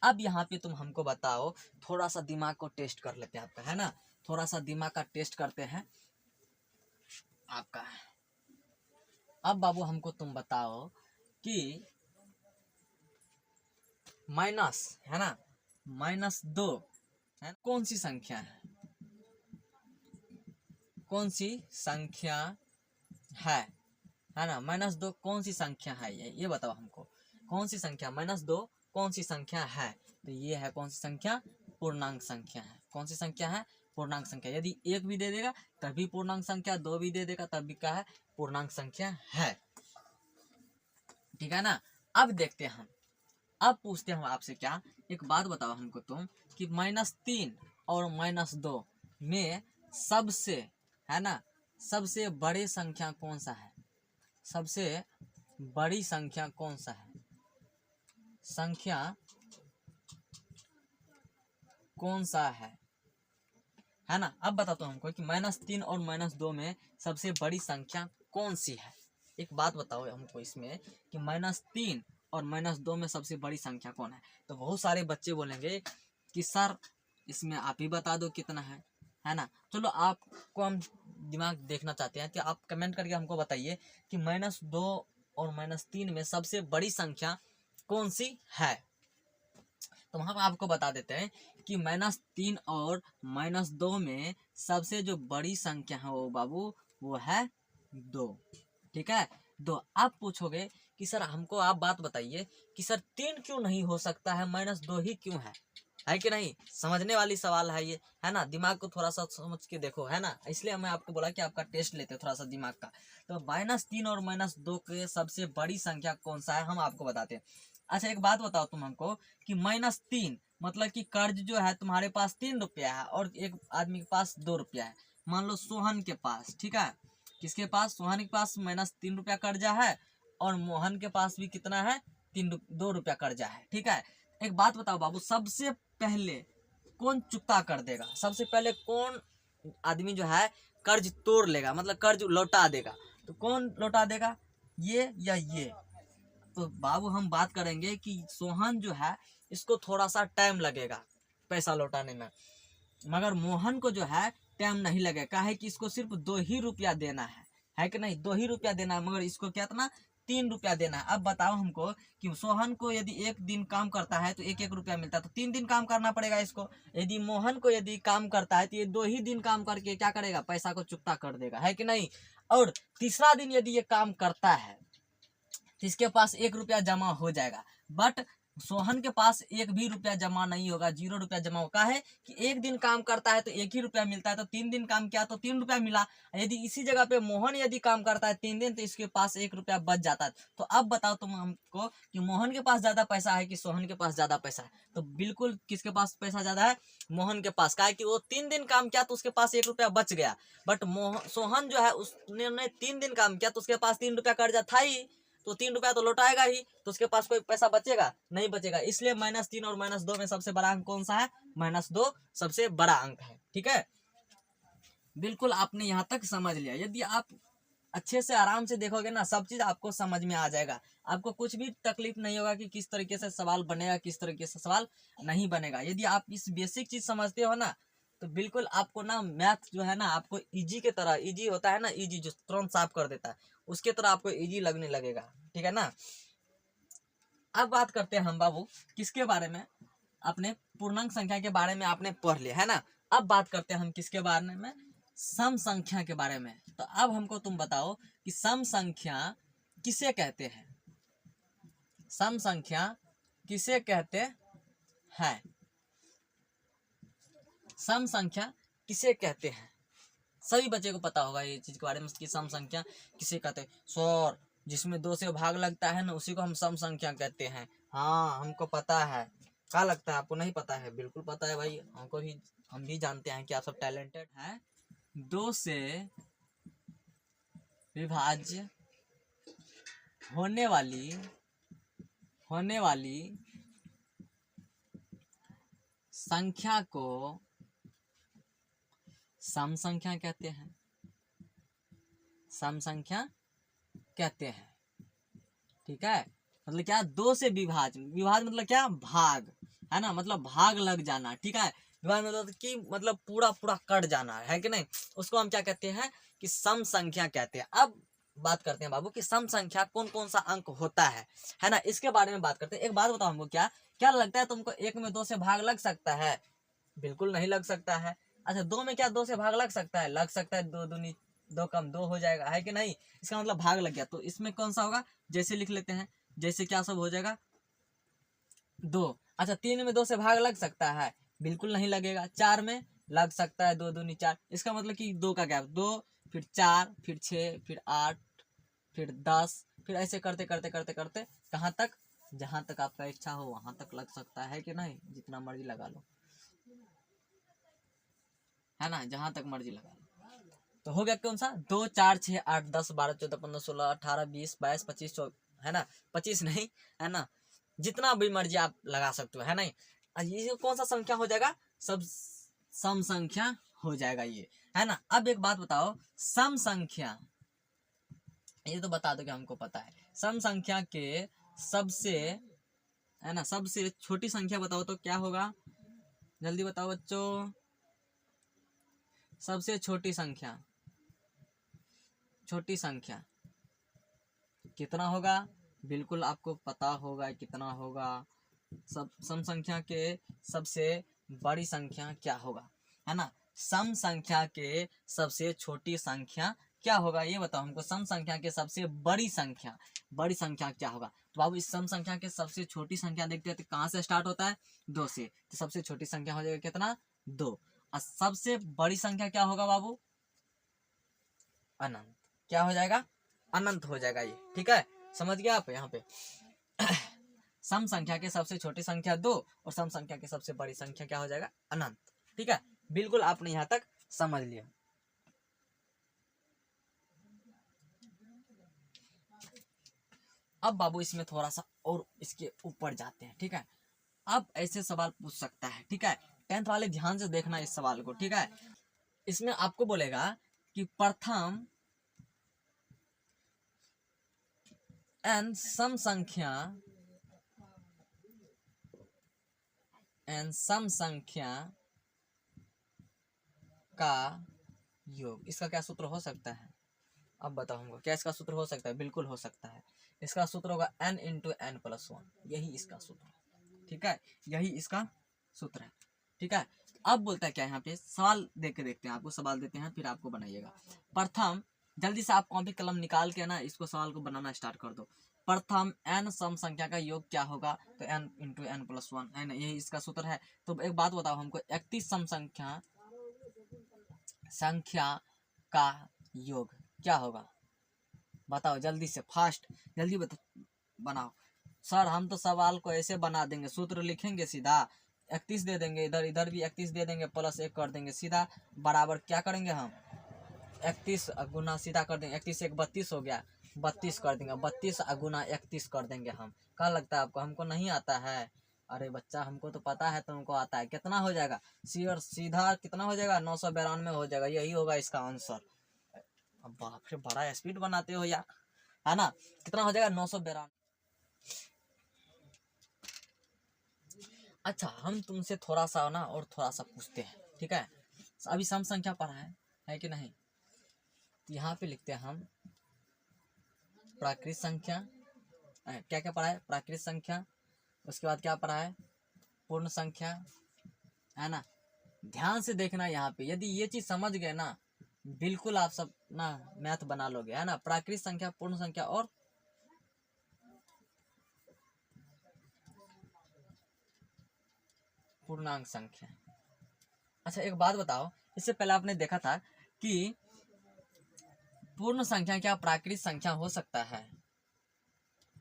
अब यहाँ पे तुम हमको बताओ, थोड़ा सा दिमाग को टेस्ट कर लेते हैं आपका, है ना, थोड़ा सा दिमाग का टेस्ट करते हैं आपका। अब बाबू हमको तुम बताओ कि माइनस, है ना, -2 है, कौन सी संख्या है, कौन सी संख्या है ना, -2 कौन सी संख्या है, ये बताओ हमको, कौन सी संख्या, -2 कौन सी संख्या है। तो ये है कौन सी संख्या, पूर्णांक संख्या है। कौन सी संख्या है, पूर्णांक संख्या। यदि 1 भी दे देगा तभी पूर्णांक संख्या, 2 भी दे देगा तब भी क्या है, पूर्णांक संख्या है। ठीक है ना। अब देखते हैं हम, अब पूछते हैं हम आपसे क्या, एक बात बताओ हमको तुम कि -3 और -2 में सबसे, है ना, सबसे बड़ी संख्या कौन सा है, सबसे बड़ी संख्या कौन सा है, संख्या कौन सा है ना। अब बता तो हमको कि -3 और -2 में सबसे बड़ी संख्या कौन सी है। एक बात बताओ हमको इसमें कि -3 और -2 में सबसे बड़ी संख्या कौन है। तो बहुत सारे बच्चे बोलेंगे कि सर इसमें आप ही बता दो कितना है ना। चलो आपको हम दिमाग देखना चाहते हैं, तो आप कमेंट करके हमको बताइए कि -2 और -3 में सबसे बड़ी संख्या कौन सी है। तो हम आपको बता देते हैं कि -3 और -2 में सबसे जो बड़ी संख्या है वो बाबू वो है 2। ठीक है, 2। आप पूछोगे कि सर हमको आप बात बताइए कि सर 3 क्यों नहीं हो सकता है, -2 ही क्यों है कि नहीं। समझने वाली सवाल है ये, है ना, दिमाग को थोड़ा सा समझ के देखो, है ना। इसलिए मैं आपको बोला कि आपका टेस्ट लेते थोड़ा सा दिमाग का। तो -3 और -2 के सबसे बड़ी संख्या कौन सा है हम आपको बताते हैं। अच्छा एक बात बताओ तुम हमको कि -3 मतलब कि कर्ज जो है तुम्हारे पास 3 रुपया है और एक आदमी के पास 2 रुपया है। मान लो सोहन के पास, ठीक है, किसके पास, सोहन के पास -3 रुपया कर्जा है और मोहन के पास भी कितना है, 2 रुपया कर्जा है। ठीक है, एक बात बताओ बाबू, सबसे पहले कौन चुकता कर देगा, सबसे पहले कौन आदमी जो है कर्ज तोड़ लेगा, मतलब कर्ज लौटा देगा। तो कौन लौटा देगा, ये या ये। तो बाबू हम बात करेंगे कि सोहन जो है इसको थोड़ा सा टाइम लगेगा पैसा लौटाने में, मगर मोहन को जो है टाइम नहीं लगेगा, है कि इसको सिर्फ 2 ही रुपया देना है कि नहीं, 2 ही रुपया देना है, मगर इसको कितना 3 रुपया देना है। अब बताओ हमको कि सोहन को यदि 1 दिन काम करता है तो 1 रुपया मिलता है, तो 3 दिन काम करना पड़ेगा इसको। यदि मोहन को यदि काम करता है तो ये 2 ही दिन काम करके क्या करेगा, पैसा को चुकता कर देगा, है कि नहीं। और तीसरा दिन यदि ये काम करता है तो इसके पास 1 रुपया जमा हो जाएगा, बट सोहन के पास 1 भी रुपया जमा नहीं होगा, 0 रुपया जमा होगा है कि 1 दिन काम करता है तो 1 ही रुपया मिलता है, तो 3 दिन काम किया तो 3 रुपया मिला। यदि इसी जगह पे मोहन यदि काम करता है 3 दिन तो इसके पास 1 रुपया बच जाता है। तो अब बताओ तुम हमको कि मोहन के पास ज्यादा पैसा है कि सोहन के पास ज्यादा पैसा है। तो बिल्कुल किसके पास पैसा ज्यादा है, मोहन के पास, क्या है कि वो 3 दिन काम किया तो उसके पास 1 रुपया बच गया, बट सोहन जो है उसने 3 दिन काम किया तो उसके पास 3 रुपया कर्जा था ही, तो 3 रुपया तो लौटाएगा ही, तो उसके पास कोई पैसा बचेगा नहीं बचेगा। इसलिए -3 और -2 में सबसे बड़ा अंक कौन सा है, -2 सबसे बड़ा अंक है। ठीक है, बिल्कुल आपने यहाँ तक समझ लिया। यदि आप अच्छे से आराम से देखोगे ना, सब चीज आपको समझ में आ जाएगा, आपको कुछ भी तकलीफ नहीं होगा कि किस तरीके से सवाल बनेगा किस तरीके से सवाल नहीं बनेगा। यदि आप इस बेसिक चीज समझते हो ना तो बिल्कुल आपको ना मैथ जो है ना आपको इजी के तरह, इजी होता है ना, इजी जो तुरंत साफ कर देता है, उसके तरह आपको इजी लगने लगेगा। ठीक है ना। अब बात करते हैं हम बाबू किसके बारे में, अपने पूर्णांक संख्या के बारे में आपने पढ़ लिया है ना। अब बात करते हैं हम किसके बारे में, सम संख्या के बारे में। तो अब हमको तुम बताओ कि सम संख्या किसे कहते हैं, सम संख्या किसे कहते हैं, सम संख्या किसे कहते हैं। सभी बच्चे को पता होगा ये चीज के बारे में कि सम संख्या किसे कहते हैं। सर जिसमें 2 से भाग लगता है ना उसी को हम सम संख्या कहते हैं। हाँ हमको पता है, क्या लगता है आपको नहीं पता है, बिल्कुल पता है भाई, हमको भी, हम भी जानते हैं कि आप सब टैलेंटेड हैं। 2 से विभाज्य होने वाली संख्या को सम संख्या कहते हैं, सम संख्या कहते हैं। ठीक है, मतलब क्या, 2 से विभाज्य, विभाज्य मतलब क्या, भाग, है ना, मतलब भाग लग जाना, ठीक है। विभाज्य मतलब कि मतलब पूरा पूरा कट जाना है कि नहीं, उसको हम क्या कहते हैं कि सम संख्या कहते हैं। अब बात करते हैं बाबू कि सम संख्या कौन कौन सा अंक होता है ना, इसके बारे में बात करते हैं। एक बात बताओ हमको, क्या क्या लगता है तुमको, एक में 2 से भाग लग सकता है? बिल्कुल नहीं लग सकता है। अच्छा, 2 में क्या 2 से भाग लग सकता है? लग सकता है, 2 दूनी 2 कम 2 हो जाएगा, है कि नहीं, इसका मतलब भाग लग गया। तो इसमें कौन सा होगा, जैसे लिख लेते हैं, जैसे क्या सब हो जाएगा 2। अच्छा, 3 में 2 से भाग लग सकता है? बिल्कुल नहीं लगेगा। 4 में लग सकता है, 2 दूनी 4, इसका मतलब कि 2 का गैप, 2 फिर 4 फिर 6 फिर 8 फिर 10, फिर ऐसे करते करते करते करते कहाँ तक, जहां तक आपका इच्छा हो वहां तक लग सकता है कि नहीं, जितना मर्जी लगा लो, है ना, जहां तक मर्जी लगा लो। तो हो गया कौन सा, 2 4 6 8 10 12 14 15 16 18 20 22 25 है ना, 25 नहीं, है ना, जितना भी मर्जी आप लगा सकते हो, है नहीं। ये कौन सा संख्या हो जाएगा, सब सम संख्या हो जाएगा ये, है ना। अब एक बात बताओ, सम संख्या, ये तो बता दो कि हमको पता है, सम संख्या के सबसे, है ना, सबसे छोटी संख्या बताओ तो क्या होगा, जल्दी बताओ बच्चों, सबसे छोटी संख्या, छोटी संख्या कितना होगा, बिल्कुल आपको पता होगा कितना होगा। सब सम संख्या के सबसे बड़ी संख्या क्या होगा, है ना, सम संख्या के सबसे छोटी संख्या क्या होगा, ये बताओ हमको। सम संख्या के सबसे बड़ी संख्या, बड़ी संख्या क्या होगा। तो बाबू इस सम संख्या के सबसे छोटी संख्या देखते हैं तो कहाँ से स्टार्ट होता है, 2 से, तो सबसे छोटी संख्या हो जाएगा कितना, 2। और सबसे बड़ी संख्या क्या होगा बाबू, अनंत, क्या हो जाएगा, अनंत हो जाएगा ये, ठीक है, समझ गया आप यहाँ पे। सम संख्या के सबसे छोटी संख्या 2 और सम संख्या की सबसे बड़ी संख्या क्या हो जाएगा, अनंत, ठीक है, बिल्कुल आपने यहाँ तक समझ लिया। अब बाबू इसमें थोड़ा सा और इसके ऊपर जाते हैं, ठीक है। अब ऐसे सवाल पूछ सकता है, ठीक है, 10th वाले ध्यान से देखना इस सवाल को, ठीक है। इसमें आपको बोलेगा कि प्रथम एन सम संख्या, एन सम संख्या का योग, इसका क्या सूत्र हो सकता है, अब बताओ हमको, क्या इसका सूत्र हो सकता है, बिल्कुल हो सकता है। इसका सूत्र होगा n इंटू एन प्लस 1, यही इसका सूत्र है, ठीक है, यही इसका सूत्र है, ठीक है। अब बोलता है क्या, यहाँ पे सवाल देख के देखते हैं, आपको सवाल देते हैं फिर आपको बनाइएगा। प्रथम, जल्दी से आप कॉपी कलम निकाल के ना इसको सवाल को बनाना स्टार्ट कर दो। प्रथम n सम संख्या का योग क्या होगा, तो n इंटू एन प्लस 1, है ना, यही इसका सूत्र है। तो एक बात बताओ हमको, 31 सम संख्या संख्या का योग क्या होगा, बताओ जल्दी से, फास्ट, जल्दी बनाओ। सर हम तो सवाल को ऐसे बना देंगे, सूत्र लिखेंगे सीधा, 31 दे देंगे, इधर इधर भी 31 दे देंगे, प्लस 1 कर देंगे, सीधा बराबर क्या करेंगे हम, 31 गुना सीधा कर देंगे, 31 1 32 हो गया, 32 कर देंगे, 32 गुना 31 कर देंगे हम। क्या लगता है आपको, हमको नहीं आता है, अरे बच्चा हमको तो पता है तुमको आता है, कितना हो जाएगा, सीधा कितना हो जाएगा, 992 हो जाएगा, यही होगा इसका आंसर। अब बाप रे, बड़ा स्पीड बनाते हो यार, है ना, कितना हो जाएगा, 992। अच्छा, हम तुमसे थोड़ा सा ना और थोड़ा सा पूछते हैं, ठीक है। अभी सम संख्या पढ़ा है कि नहीं, तो यहाँ पे लिखते हैं हम प्राकृत संख्या, क्या क्या पढ़ा है, प्राकृत संख्या, उसके बाद क्या पढ़ा है, पूर्ण संख्या, है ना। ध्यान से देखना यहाँ पे, यदि ये चीज समझ गए ना, बिल्कुल आप सब ना मैथ बना लोगे, है ना। प्राकृत संख्या, पूर्ण संख्या और पूर्णांक संख्या। अच्छा एक बात बताओ, इससे पहले आपने देखा था कि पूर्ण संख्या क्या प्राकृत संख्या हो सकता है,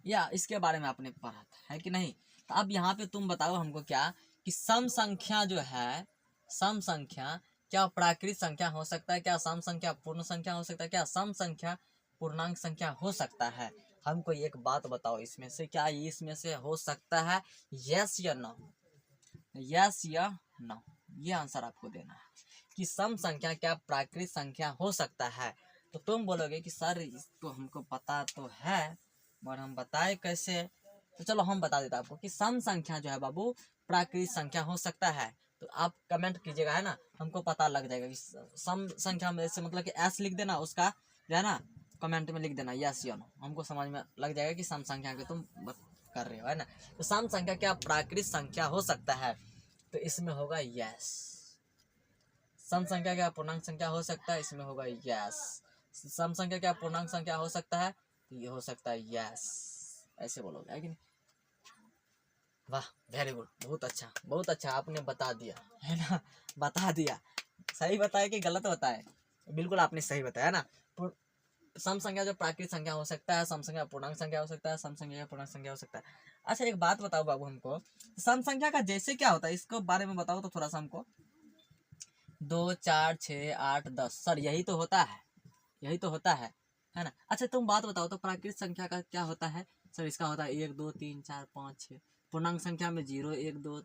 या इसके बारे में आपने पढ़ा था, है कि नहीं। तो अब यहाँ पे तुम बताओ हमको क्या, कि सम संख्या जो है, सम संख्या क्या प्राकृत संख्या हो सकता है, क्या सम संख्या पूर्ण संख्या हो सकता है, क्या सम संख्या पूर्णांक संख्या हो सकता है। हमको एक बात बताओ, इसमें से क्या इसमें से हो सकता है, यस या नो, यस या नो, ये आंसर आपको देना है कि सम संख्या क्या प्राकृत संख्या हो सकता है। तो तुम बोलोगे कि सर इसको हमको पता तो है, और हम बताए कैसे, तो चलो हम बता देते आपको कि सम संख्या जो है बाबू प्राकृत संख्या हो सकता है? तो आप कमेंट कीजिएगा, है ना, हमको पता लग जाएगा कि सम संख्या में से मतलब कि एस लिख देना, उसका जो है ना कमेंट में लिख देना यस या नो, हमको समझ में लग जाएगा कि सम संख्या के तुम कर रहे हो, है ना। तो सम संख्या क्या प्राकृत संख्या हो सकता है? तो इसमें होगा यस। सम संख्या क्या पूर्णांक संख्या हो सकता है? इसमें होगा यस। सम संख्या क्या पूर्णांक संख्या हो सकता है? तो ये हो सकता है यस। ऐसे बोलोगे, है कि नहीं? वाह, वेरी गुड, बहुत अच्छा आपने बता दिया, है ना, बता दिया। सही बताया कि गलत बताया? बिल्कुल आपने सही बताया ना। सम संख्या जो प्राकृत संख्या हो सकता है, सम संख्या पूर्णांक संख्या हो सकता है, सम संख्या पूर्णांक संख्या हो सकता है। अच्छा एक बात बताओ बाबू हमको, सम संख्या का जैसे क्या होता है, इसको बारे में बताओ तो थोड़ा सा हमको। 2 4 6 8 10 सर यही तो होता है, यही तो होता है ना। अच्छा तुम बात बताओ तो प्राकृत संख्या का क्या होता है? सर इसका होता है 1 2 3 4 5 6। पूर्णांक संख्या में 0 1 2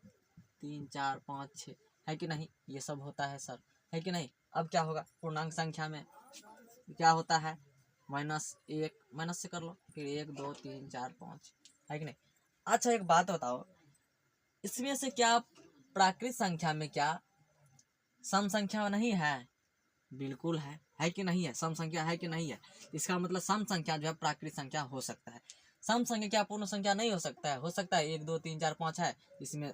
3 4 5 6, है कि नहीं? ये सब होता है सर, है कि नहीं? अब क्या होगा पूर्णांक संख्या में, क्या होता है? -1, माइनस से कर लो, फिर 1 2 3 4 5, है कि नहीं? अच्छा एक बात बताओ, इसमें से क्या प्राकृत संख्या में क्या सम संख्या नहीं है? बिल्कुल है कि नहीं है? सम संख्या है कि नहीं है? इसका मतलब सम संख्या जो है प्राकृत संख्या हो सकता है। सम संख्या क्या पूर्ण संख्या नहीं हो सकता है? हो सकता है। 1 2 3 4 5 है, इसमें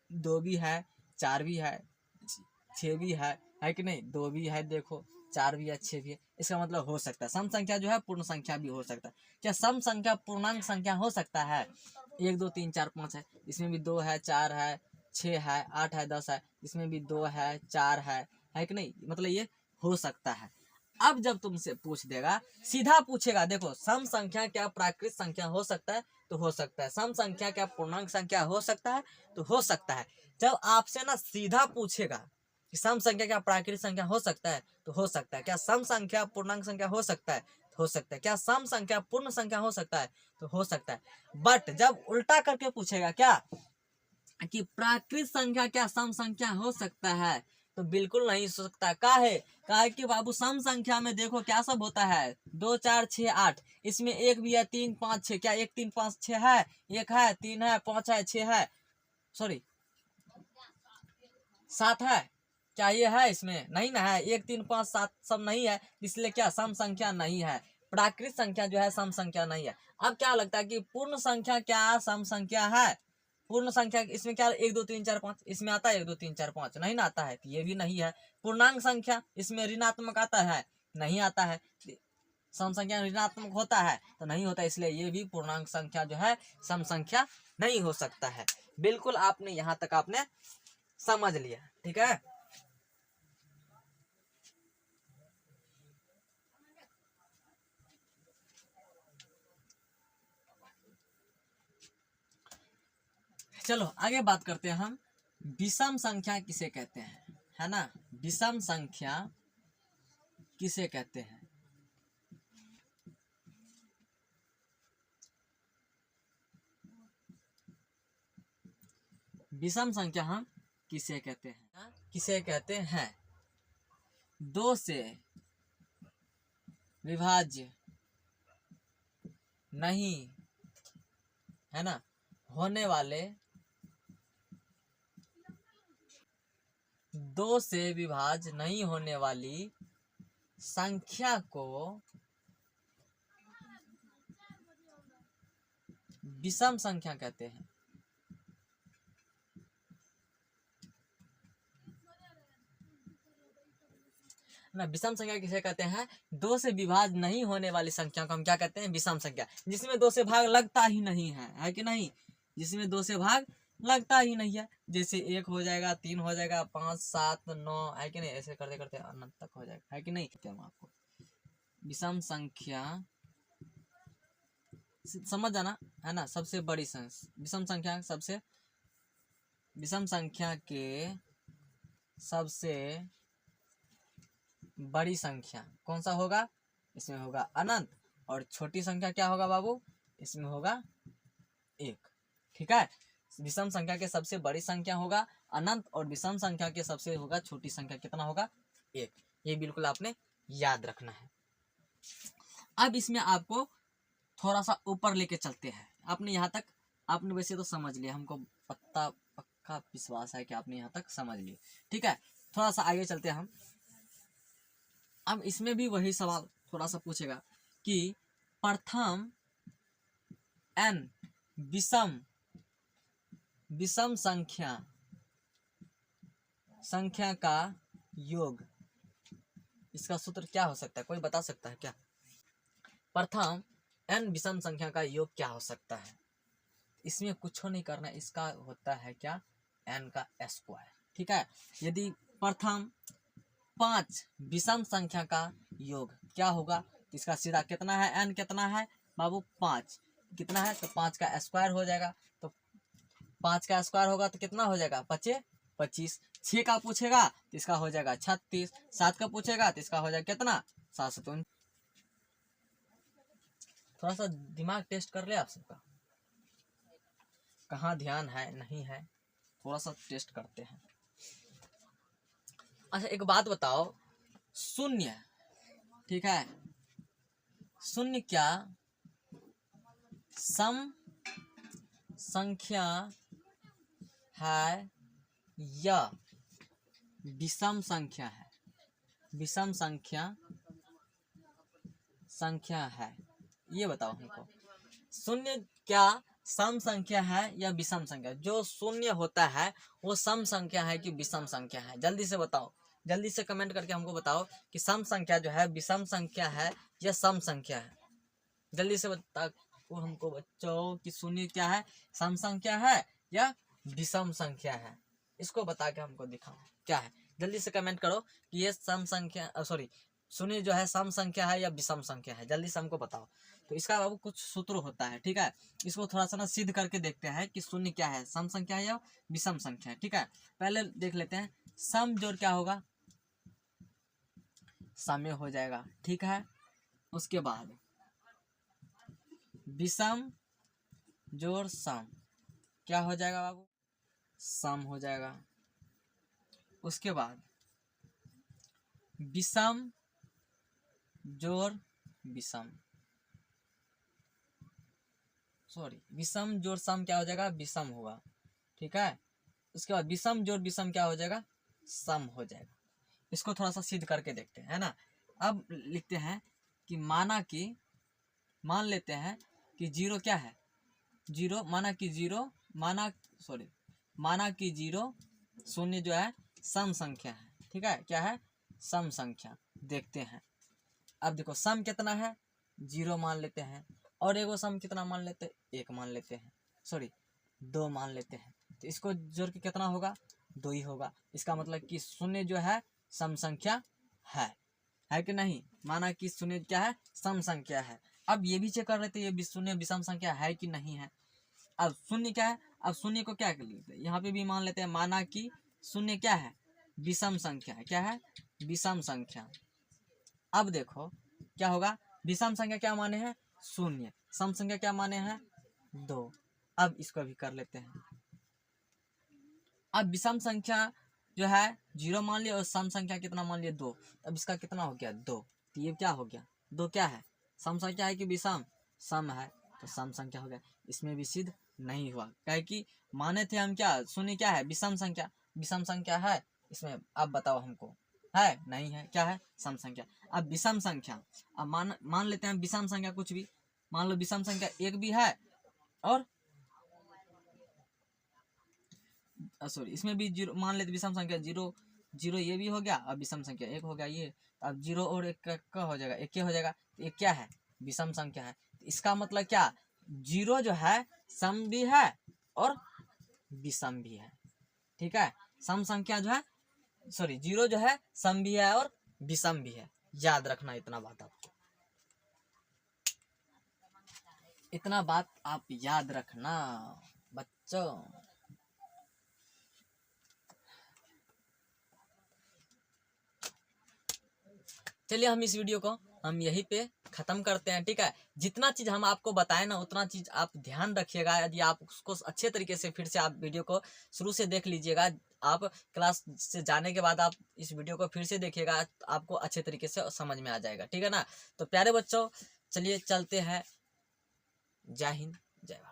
2 भी है, 4 भी है, 6 भी है कि नहीं? 2 भी है, देखो 4 भी है, 6 भी है, इसका मतलब हो सकता है। सम संख्या जो है पूर्ण संख्या भी हो सकता है। क्या सम संख्या पूर्णांक संख्या हो सकता है? 1 2 3 4 5 है, इसमें भी 2 है, 4 है, 6 है, 8 है, 10 है, इसमें भी 2 है, 4 है कि नहीं? मतलब ये हो सकता है। अब जब तुमसे पूछ देगा, सीधा पूछेगा, देखो सम संख्या क्या प्राकृत संख्या हो सकता है? तो हो सकता है। सम संख्या क्या पूर्णांक संख्या हो सकता है? तो हो सकता है। जब आपसे ना सीधा पूछेगा कि सम संख्या क्या प्राकृत संख्या हो सकता है? तो हो सकता है। क्या सम संख्या पूर्णांक संख्या हो सकता है? हो सकता है। क्या सम संख्या पूर्ण संख्या हो सकता है? तो हो सकता है। बट जब उल्टा करके पूछेगा क्या कि प्राकृत संख्या क्या सम संख्या हो सकता है? तो बिल्कुल नहीं हो सकता। का है कि बाबू सम संख्या में देखो क्या सब होता है, 2 4 6 8, इसमें 1 भी है, 3 5 6, क्या 1 3 5 6 है? 1 है, 3 है, 5 है, 6 है, सॉरी 7 है, क्या ये है? इसमें नहीं ना है। 1 3 5 7 सब नहीं है, इसलिए क्या सम संख्या नहीं है। प्राकृत संख्या जो है सम संख्या नहीं है। अब क्या लगता है कि पूर्ण संख्या क्या सम संख्या है? पूर्ण संख्या इसमें क्या 1 2 3 4 5, इसमें आता है 1 2 3 4 5, नहीं ना आता है, तो ये भी नहीं है। पूर्णांक संख्या इसमें ऋणात्मक आता है, नहीं आता है। सम संख्या ऋणात्मक होता है तो नहीं होता, इसलिए ये भी पूर्णांक संख्या जो है सम संख्या नहीं हो सकता है। बिल्कुल आपने यहाँ तक आपने समझ लिया, ठीक है। चलो आगे बात करते हैं हम, विषम संख्या किसे कहते हैं, है ना। विषम संख्या किसे कहते हैं? विषम संख्या हम किसे कहते हैं? किसे कहते हैं? 2 से विभाज्य नहीं, है ना, होने वाले 2 से विभाज्य नहीं होने वाली संख्या को विषम संख्या कहते हैं। ना विषम संख्या किसे कहते हैं? 2 से विभाज्य नहीं होने वाली संख्या को हम क्या कहते हैं? विषम संख्या। जिसमें 2 से भाग लगता ही नहीं है कि नहीं? जिसमें 2 से भाग लगता ही नहीं है। जैसे 1 हो जाएगा, 3 हो जाएगा, 5 7 9, है कि नहीं? ऐसे करते करते अनंत तक हो जाएगा, है कि नहीं? आपको विषम संख्या समझ जाना, है ना। सबसे बड़ी विषम संख्या विषम संख्या के सबसे बड़ी संख्या कौन सा होगा? इसमें होगा अनंत। और छोटी संख्या क्या होगा बाबू? इसमें होगा 1, ठीक है। विषम संख्या के सबसे बड़ी संख्या होगा अनंत, और विषम संख्या के सबसे होगा छोटी संख्या, कितना होगा? 1। ये बिल्कुल आपने याद रखना है। अब इसमें आपको थोड़ा सा ऊपर लेके चलते हैं। आपने यहाँ तक आपने वैसे तो समझ लिया, हमको पता पक्का विश्वास है कि आपने यहाँ तक समझ लिया। ठीक है, थोड़ा सा आगे चलते हैं हम। अब इसमें भी वही सवाल थोड़ा सा पूछेगा कि प्रथम n विषम संख्या का योग, इसका सूत्र क्या हो सकता है, कोई बता सकता है क्या? प्रथम n विषम संख्या का योग क्या हो सकता है? इसमें कुछ नहीं करना, इसका होता है क्या, n का स्क्वायर। ठीक है, यदि प्रथम 5 विषम संख्या का योग क्या होगा, तो इसका सीधा कितना है, n कितना है बाबू 5, कितना है तो 5 का स्क्वायर हो जाएगा, तो 5 का स्क्वायर होगा तो कितना हो जाएगा, 25। 6 का पूछेगा तो इसका हो जाएगा 36, 7 का पूछेगा तो इसका हो जाएगा कितना, 7। थोड़ा सा दिमाग टेस्ट कर ले आप सबका, कहाँ ध्यान है नहीं है, थोड़ा सा टेस्ट करते हैं। अच्छा एक बात बताओ, शून्य, ठीक है, शून्य क्या सम संख्या है या विषम संख्या है? विषम संख्या है, ये बताओ हमको। शून्य क्या सम संख्या है या विषम संख्या? जो शून्य होता है वो सम संख्या है कि विषम संख्या है? जल्दी से बताओ, जल्दी से कमेंट करके हमको बताओ कि सम संख्या जो है विषम संख्या है या सम संख्या है? जल्दी से बता वो हमको बच्चों कि शून्य क्या है, सम संख्या है या विषम संख्या है? इसको बता के हमको दिखाओ क्या है। जल्दी से कमेंट करो कि ये सम संख्या सॉरी शून्य जो है सम संख्या है या विषम संख्या है, जल्दी से हमको बताओ। तो इसका बाबू कुछ सूत्र होता है, ठीक है, इसको थोड़ा सा ना सिद्ध करके देखते हैं कि शून्य क्या है, सम संख्या है या विषम संख्या है। ठीक है, पहले देख लेते हैं, सम जोड़ क्या होगा, समय हो जाएगा। ठीक है, उसके बाद विषम जोड़ सम क्या हो जाएगा बाबू, सम हो जाएगा। उसके बाद विषम जोड़ विषम विषम जोड़ सम क्या हो जाएगा, विषम होगा। ठीक है, उसके बाद विषम जोड़ विषम क्या हो जाएगा, सम हो जाएगा। इसको थोड़ा सा सिद्ध करके देखते हैं, है ना। अब लिखते हैं कि मान लेते हैं कि जीरो क्या है, जीरो माना कि जीरो शून्य जो है सम संख्या है। ठीक है, क्या है, सम संख्या। देखते हैं, अब देखो सम कितना है, 0 मान लेते हैं, और एगो सम कितना मान लेते हैं, 1 मान लेते हैं, 2 मान लेते हैं। तो इसको जोड़ के कितना होगा, 2 ही होगा। इसका मतलब कि शून्य जो है सम संख्या है कि नहीं? माना कि शून्य क्या है, सम संख्या है। अब ये भी चेक कर लेते हैं ये शून्य विषम संख्या है कि नहीं है। अब शून्य क्या है, अब शून्य को क्या कर लेते हैं, यहाँ पे भी मान लेते हैं, माना कि शून्य क्या है, विषम संख्या है। क्या है, विषम संख्या। अब देखो क्या होगा, विषम संख्या क्या माने हैं, शून्य, सम संख्या क्या माने हैं, 2। अब इसको भी कर लेते हैं। अब विषम संख्या जो है 0 मान लिया और सम संख्या कितना मान लिया, 2। अब इसका कितना हो गया, 2। तो ये क्या हो गया, 2 क्या है, सम संख्या है कि विषम, सम है, तो सम संख्या हो गया। इसमें भी सिद्ध नहीं हुआ, क्या कि माने थे हम क्या, शून्य क्या है, विषम संख्या है। इसमें अब बताओ हमको है नहीं है, क्या है, सम संख्या। अब विषम संख्या, अब मान लेते हैं विषम संख्या कुछ भी, मान लो विषम संख्या 1 भी है और इसमें भी 0 मान लेते, विषम संख्या 0 0 ये भी हो गया, अब विषम संख्या 1 हो गया ये। अब 0 और 1 का हो जाएगा, 1 हो जाएगा। तो 1 क्या है, विषम संख्या है। इसका मतलब क्या, 0 जो है सम भी है और विषम भी है। ठीक है, सम संख्या जो है 0 जो है सम भी है और विषम भी है। याद रखना इतना बात, आपको इतना बात आप याद रखना बच्चों। चलिए हम इस वीडियो को हम यहीं पे ख़त्म करते हैं। ठीक है, जितना चीज़ हम आपको बताएं ना उतना चीज़ आप ध्यान रखिएगा। यदि आप उसको अच्छे तरीके से फिर से आप वीडियो को शुरू से देख लीजिएगा, आप क्लास से जाने के बाद आप इस वीडियो को फिर से देखिएगा, आपको अच्छे तरीके से समझ में आ जाएगा। ठीक है ना, तो प्यारे बच्चों चलिए चलते हैं। जय हिंद, जय भारत।